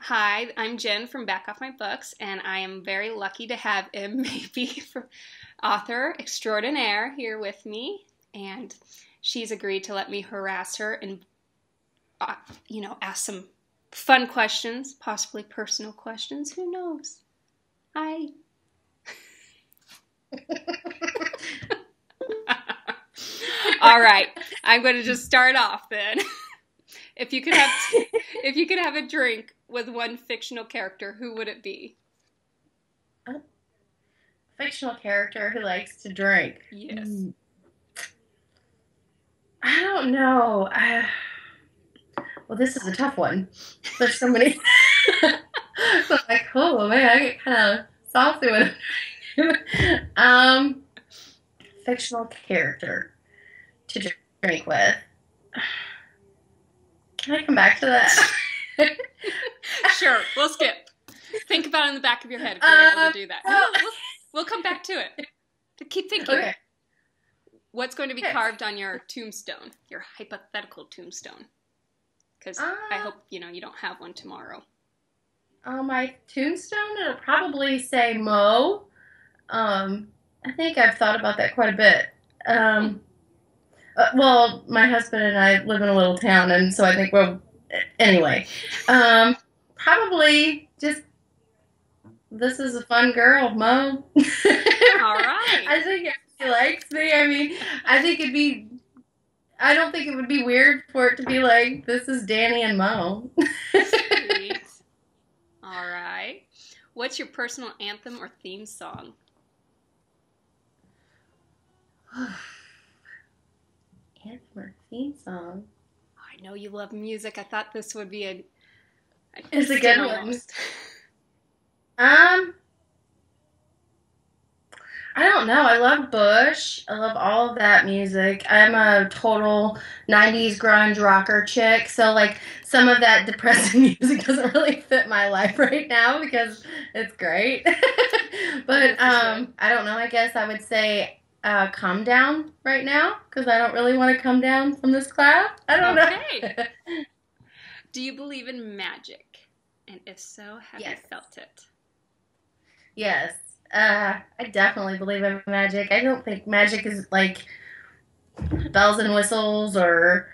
Hi, I'm Jen from Back Off My Books, and I am very lucky to have Mabie, author extraordinaire, here with me. And she's agreed to let me harass her and, ask some fun questions, possibly personal questions. Who knows? Hi. All right, I'm going to just start off then. If you could have, if you could have a drink with one fictional character, who would it be? A fictional character who likes to drink. Yes. I don't know. Well, this is a tough one. There's so many. So like, oh man, I get kind of saucy with it. Fictional character to drink with. Can I come back to that? Sure, we'll skip. Think about it in the back of your head if you're able to do that. No, we'll come back to it. To keep thinking. Okay. What's going to be carved on your tombstone, your hypothetical tombstone? Because I hope you don't have one tomorrow. On my tombstone, it'll probably say Mo. I think I've thought about that quite a bit. Well, my husband and I live in a little town, and so I think, well, anyway, probably just this is a fun girl, Mo. All right. I think if she likes me, I mean, I think I don't think it would be weird for it to be like, this is Danny and Mo. Sweet. All right. What's your personal anthem or theme song? Anthem or theme song? I know you love music. I thought this would be It's a good one. I don't know. I love Bush. I love all of that music. I'm a total 90s grunge rocker chick, so like some of that depressing music doesn't really fit my life right now because it's great. But I don't know. I guess I would say Come Down right now because I don't really want to come down from this cloud. I don't know. Do you believe in magic? And if so, have you felt it? Yes. I definitely believe in magic. I don't think magic is like bells and whistles or,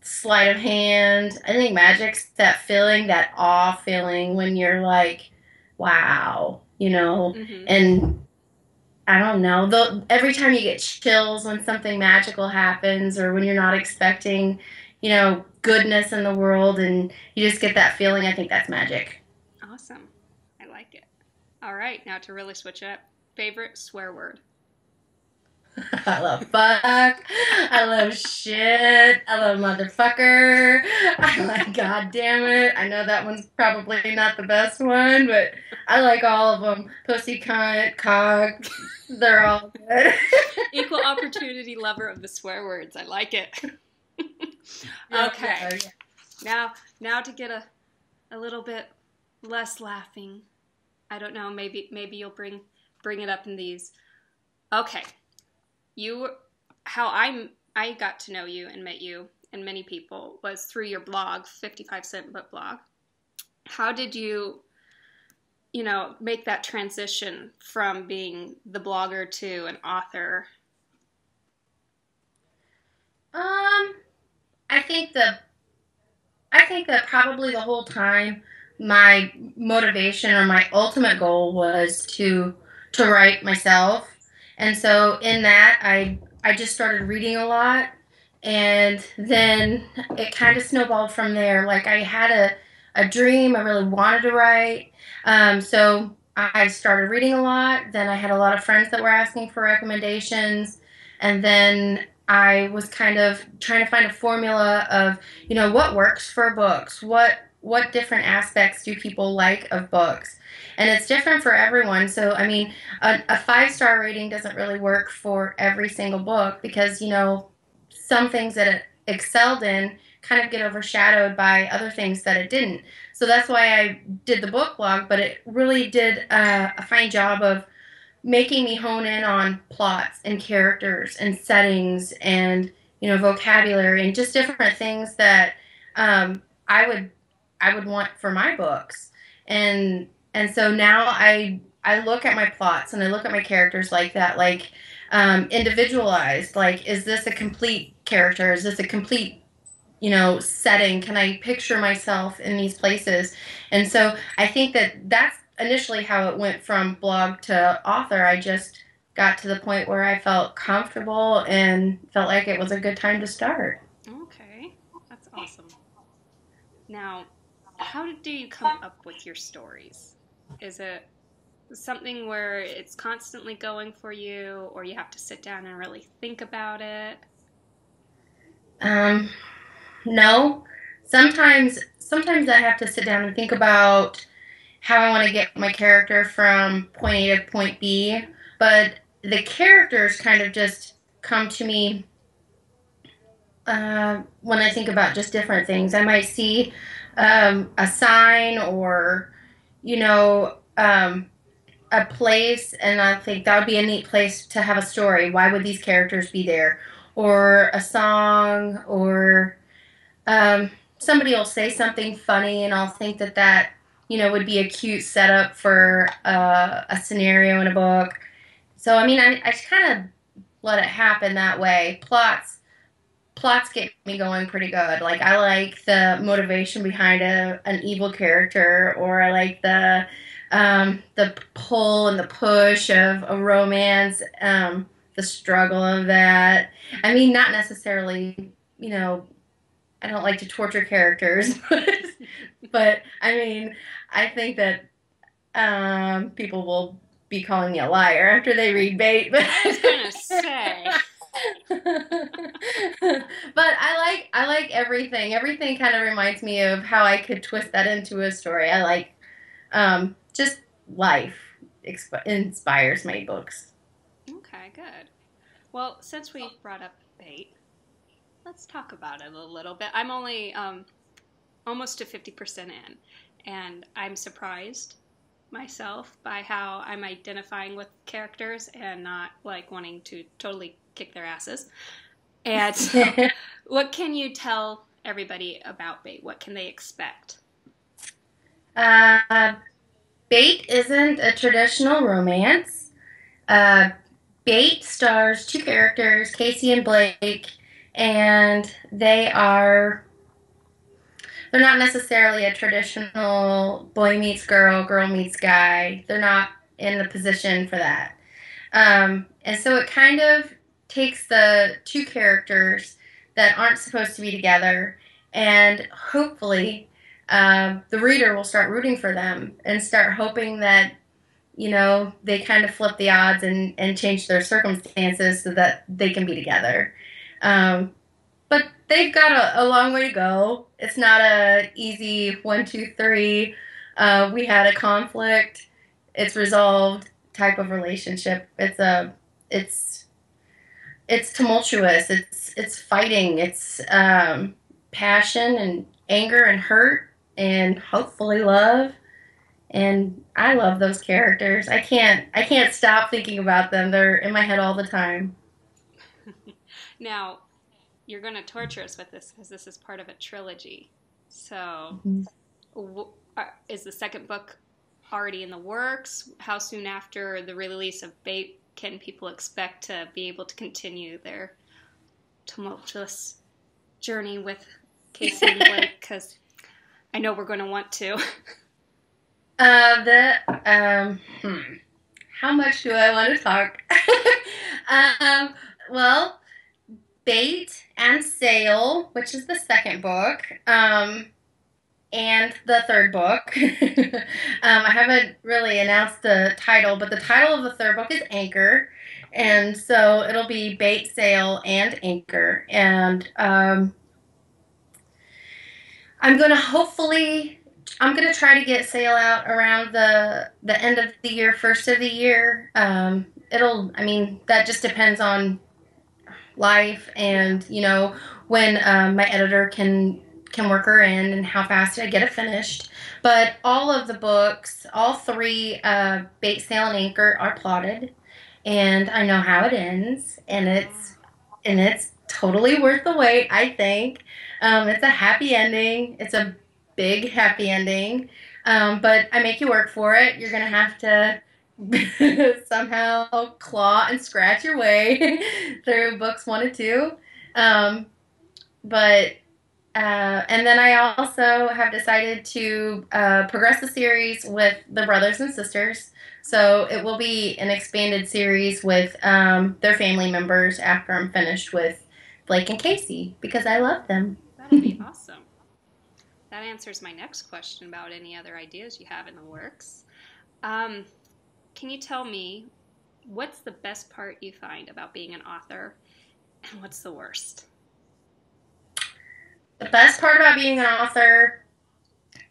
sleight of hand. I think magic's that feeling, that awe feeling when you're like, wow, Mm-hmm. and I don't know. Every time you get chills when something magical happens or when you're not expecting, goodness in the world and you just get that feeling, I think that's magic. Awesome. I like it. All right, now to really switch it up, favorite swear word? I love fuck. I love shit. I love motherfucker. I like god damn it. I know that one's probably not the best one, but I like all of them. Pussy, cunt, cock. They're all good. Equal opportunity lover of the swear words. I like it. Okay. Now to get a little bit less laughing. I don't know, maybe you'll bring it up in these. Okay. How I got to know you and met you and many people was through your blog, 55 Cent Book Blog. How did you make that transition from being the blogger to an author? I think that probably the whole time my motivation or my ultimate goal was to write myself. And so in that I just started reading a lot and then it kind of snowballed from there. Like I had a dream, I really wanted to write. So I started reading a lot. Then I had a lot of friends that were asking for recommendations. And then I was kind of trying to find a formula of, what works for books, what different aspects do people like of books, and it's different for everyone. So I mean, a 5-star rating doesn't really work for every single book because some things that it excelled in kind of get overshadowed by other things that it didn't. So that's why I did the book blog, but it really did a fine job of making me hone in on plots and characters and settings and vocabulary and just different things that I would I would want for my books. And so now I look at my plots and I look at my characters like that, like individualized. Like, is this a complete character? Is this a complete, setting? Can I picture myself in these places? And so I think that that's initially how it went from blog to author. I just got to the point where I felt comfortable and felt like it was a good time to start. Okay, that's awesome. Now, how do you come up with your stories? Is it something where it's constantly going for you, or you have to sit down and really think about it? Um, no. Sometimes I have to sit down and think about how I want to get my character from point A to point B, but the characters kind of just come to me when I think about just different things. I might see a sign or, you know, um, a place, and I think that would be a neat place to have a story. Why would these characters be there? Or a song, or um, somebody will say something funny, and I'll think that would be a cute setup for a scenario in a book. So, I mean, I just kind of let it happen that way. Plots get me going pretty good. Like, I like the motivation behind an evil character, or I like the pull and the push of a romance, the struggle of that. I mean, not necessarily, I don't like to torture characters, but I mean, I think that people will be calling me a liar after they read Bait. But I was gonna say. but I like everything. Everything kind of reminds me of how I could twist that into a story. I like just life inspires my books. Okay, good. Well, since we brought up bait, let's talk about it a little bit. I'm only almost to 50% in, and I'm surprised myself by how I'm identifying with characters and not like wanting to totally kick their asses. And so, what can you tell everybody about Bait? What can they expect? uh, Bait isn't a traditional romance. Uh, Bait stars two characters, Casey and Blake, and they're not necessarily a traditional boy meets girl, girl meets guy. They're not in the position for that. And so it kind of takes the two characters that aren't supposed to be together, and hopefully the reader will start rooting for them and start hoping that they kind of flip the odds and change their circumstances so that they can be together. Um, but they've got a long way to go. It's not a easy 1, 2, 3. We had a conflict. It's resolved type of relationship. It's tumultuous. It's fighting. It's passion and anger and hurt and hopefully love. And I love those characters. I can't stop thinking about them. They're in my head all the time. Now, you're going to torture us with this because this is part of a trilogy. So, Mm-hmm. is the second book already in the works? How soon after the release of Bait can people expect to be able to continue their tumultuous journey with Casey and Blake? Because I know we're going to want to. The How much do I want to talk? Well, Bait and Sail, which is the second book, and the third book. I haven't really announced the title, but the title of the third book is Anchor, and so it'll be Bait, Sail, and Anchor, and I'm gonna hopefully I'm gonna try to get Sail out around the end of the year, first of the year. I mean, that just depends on life and when my editor can work her in and how fast I get it finished. But all of the books, all three, Bait, Sail, and Anchor, are plotted, and I know how it ends, and it's totally worth the wait. I think it's a happy ending. It's a big happy ending. But I make you work for it. You're going to have to somehow claw and scratch your way through books 1 and 2. Um, but and then I also have decided to progress the series with the brothers and sisters. So it will be an expanded series with their family members after I'm finished with Blake and Casey because I love them. That'll be awesome. That answers my next question about any other ideas you have in the works. Um, can you tell me what's the best part you find about being an author and what's the worst? The best part about being an author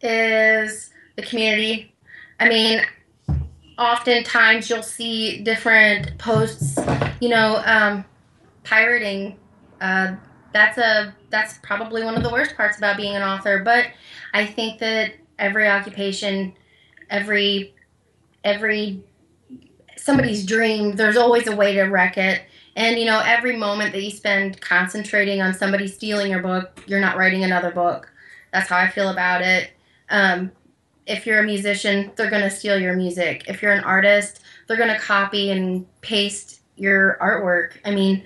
is the community. I mean, oftentimes you'll see different posts, pirating. Uh, that's probably one of the worst parts about being an author. But I think that every occupation, every every somebody's dream, there's always a way to wreck it. And every moment that you spend concentrating on somebody stealing your book, you're not writing another book. That's how I feel about it. Um, if you're a musician, they're going to steal your music. If you're an artist, they're going to copy and paste your artwork. I mean,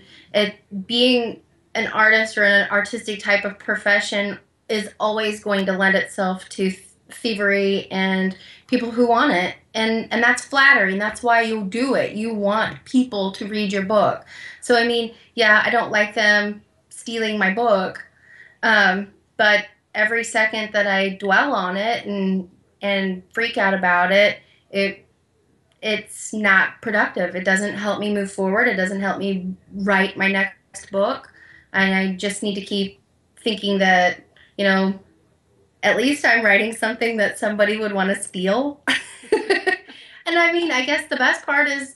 being an artist or an artistic type of profession is always going to lend itself to thievery and people who want it. And that's flattering. That's why you do it. You want people to read your book. So, I mean, yeah, I don't like them stealing my book. But every second that I dwell on it and freak out about it, it's not productive. It doesn't help me move forward. It doesn't help me write my next book. And I just need to keep thinking that, at least I'm writing something that somebody would want to steal. And I mean, I guess the best part is,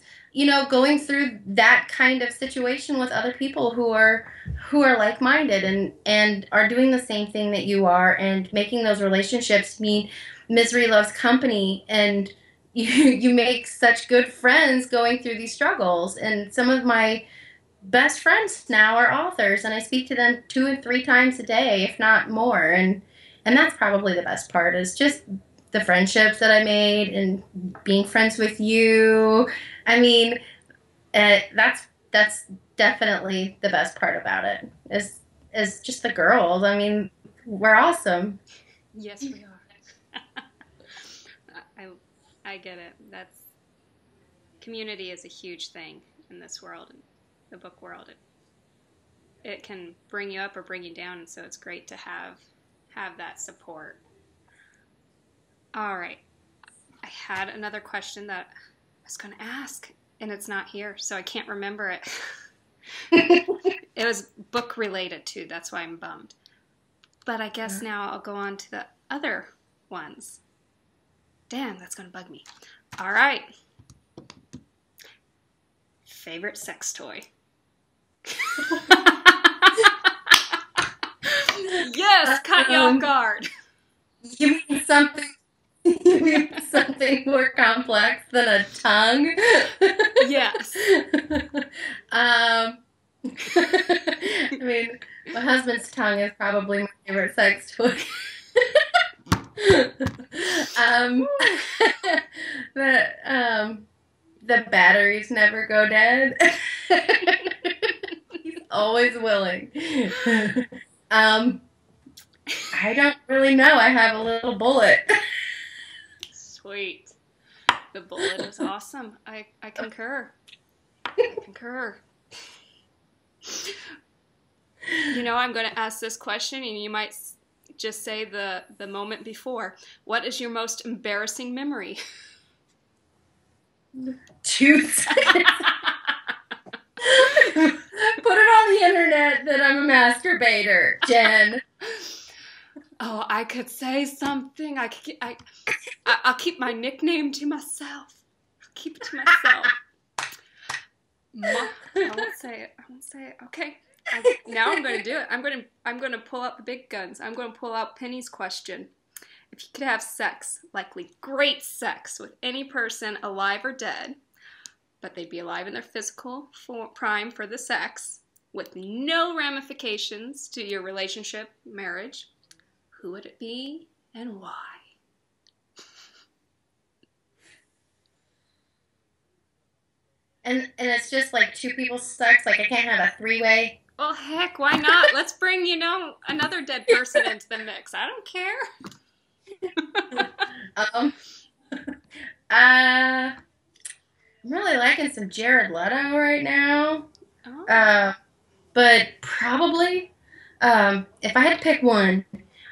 going through that kind of situation with other people who are like-minded and are doing the same thing that you are and making those relationships mean misery loves company, and you make such good friends going through these struggles. And some of my best friends now are authors, and I speak to them 2 and 3 times a day, if not more. And that's probably the best part, is just the friendships that I made and being friends with you. I mean, that's definitely the best part about it, is just the girls. I mean, we're awesome. Yes, we are. I get it. That's community is a huge thing in this world, in the book world. It can bring you up or bring you down, and so it's great to have that support. All right. I had another question that I was going to ask, and it's not here, so I can't remember it. It was book related too. That's why I'm bummed. But I guess now I'll go on to the other ones. Damn, that's going to bug me. All right. Favorite sex toy? Yes, caught you off guard. You mean something? You mean something more complex than a tongue? Yes. I mean, my husband's tongue is probably my favorite sex toy. The the batteries never go dead. He's always willing. I don't really know. I have a little bullet. Sweet. The bullet is awesome. I concur. I concur. I'm going to ask this question, and you might just say the moment before. What is your most embarrassing memory? 2 seconds. Put it on the internet that I'm a masturbator, Jen. Oh, I could say something. I'll keep my nickname to myself. I'll keep it to myself. I won't say it. Okay. Now I'm going to do it. I'm going to pull out the big guns. I'm going to pull out Penny's question. If you could have sex, likely great sex, with any person alive or dead, but they'd be alive in their physical prime for the sex, with no ramifications to your relationship, marriage, who would it be And why? And it's just like two people sex. Like I can't have a three-way. Well, heck, why not? Let's bring, another dead person into the mix. I don't care. um, I'm really liking some Jared Leto right now. Oh. But probably, if I had to pick one,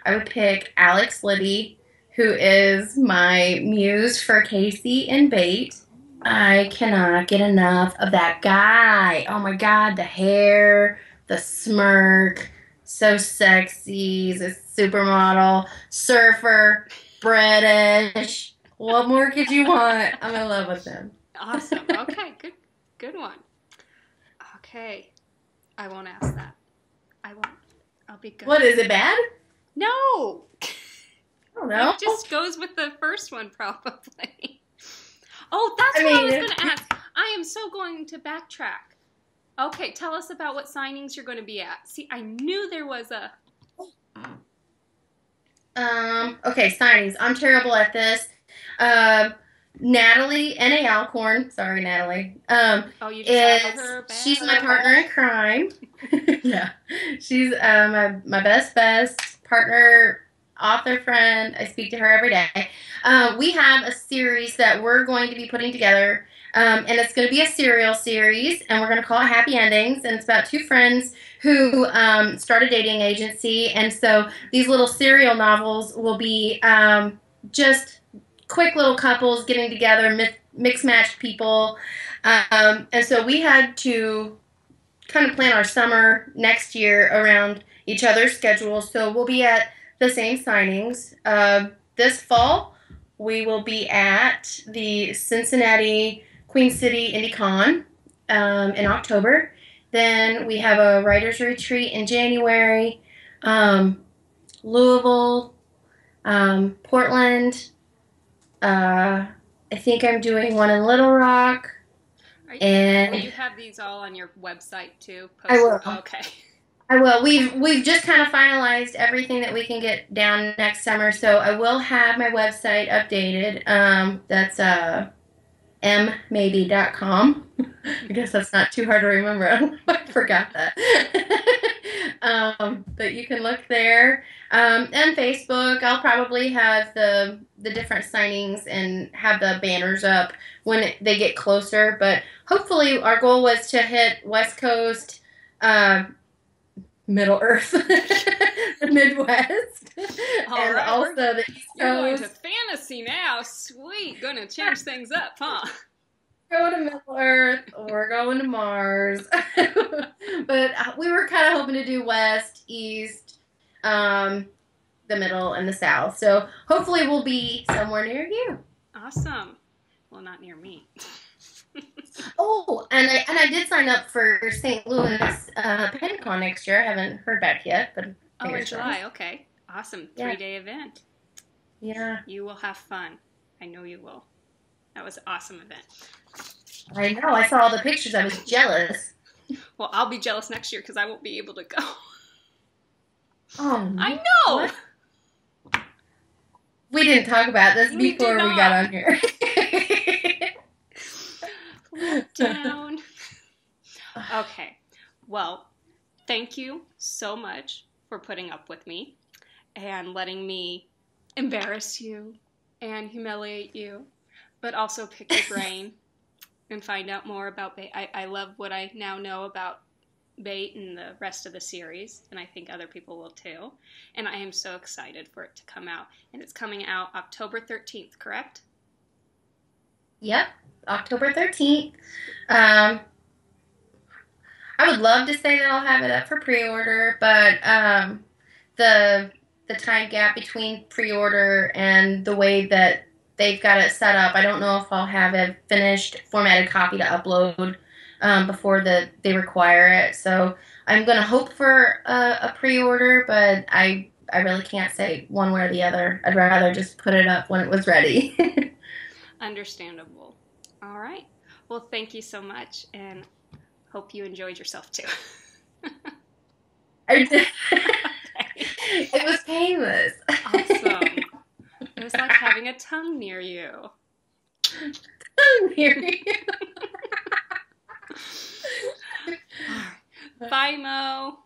I would pick Alex Libby, who is my muse for Casey and Bait. I cannot get enough of that guy. Oh my God, the hair, the smirk, so sexy. He's a supermodel, surfer, British. What more could you want? I'm in love with him. Awesome. Okay, good one. Okay, I won't ask that. I won't. I'll be good. What, is it bad? No. I don't know. It just goes with the first one, probably. Oh, that's what I was going to ask. I am so going to backtrack. Okay, tell us about what signings you're going to be at. See, I knew there was a... Okay, signings. I'm terrible at this. Natalie, N.A. Alcorn. Sorry, Natalie. You just called her bad. She's my partner in crime. Yeah. She's my best partner, author friend. I speak to her every day. We have a series that we're going to be putting together, and it's going to be a serial series, and we're going to call it Happy Endings, and it's about two friends who start a dating agency, and so these little serial novels will be just quick little couples getting together, mixed match people, and so we had to kind of plan our summer next year around each other's schedules. So we'll be at the same signings. This fall, we will be at the Cincinnati Queen City IndieCon in October. Then we have a writer's retreat in January. Louisville, Portland. I think I'm doing one in Little Rock. Will you have these all on your website too? I will. Okay. I will. We've just kind of finalized everything that we can get down next summer, so I will have my website updated. That's mmabie.com. I guess that's not too hard to remember. I forgot that. But you can look there. And Facebook, I'll probably have the different signings and have the banners up when they get closer. But hopefully our goal was to hit West Coast, Middle Earth, the Midwest, and right, also the East Coast. You're going to fantasy now. Sweet. Going to change things up, huh? Going to Middle Earth, we're going to Mars. But we were kind of hoping to do West, East, the Middle, and the South. So hopefully we'll be somewhere near you. Awesome. Well, not near me. Oh, and I did sign up for St. Louis PennCon next year. I haven't heard back yet, but in July. Okay, awesome. 3-day event. Yeah, you will have fun. I know you will. That was an awesome event. I know. I saw all the pictures. I was jealous. Well, I'll be jealous next year because I won't be able to go. Oh, I know. What? We didn't talk about this before we got on here. Down. Okay. Well, thank you so much for putting up with me and letting me embarrass you and humiliate you, but also pick your brain and find out more about Bait. I love what I now know about Bait and the rest of the series, and I think other people will too. And I am so excited for it to come out. And it's coming out October 13th, correct? Yep. October 13th. I would love to say that I'll have it up for pre-order, but the time gap between pre-order and the way that they've got it set up, I don't know if I'll have a finished formatted copy to upload before they require it. So I'm going to hope for a pre-order, but I really can't say one way or the other. I'd rather just put it up when it was ready. Understandable. All right. Well, thank you so much, and hope you enjoyed yourself too. I did. Okay. It was painless. Awesome. having a tongue near you. Tongue near you. Bye, Mo.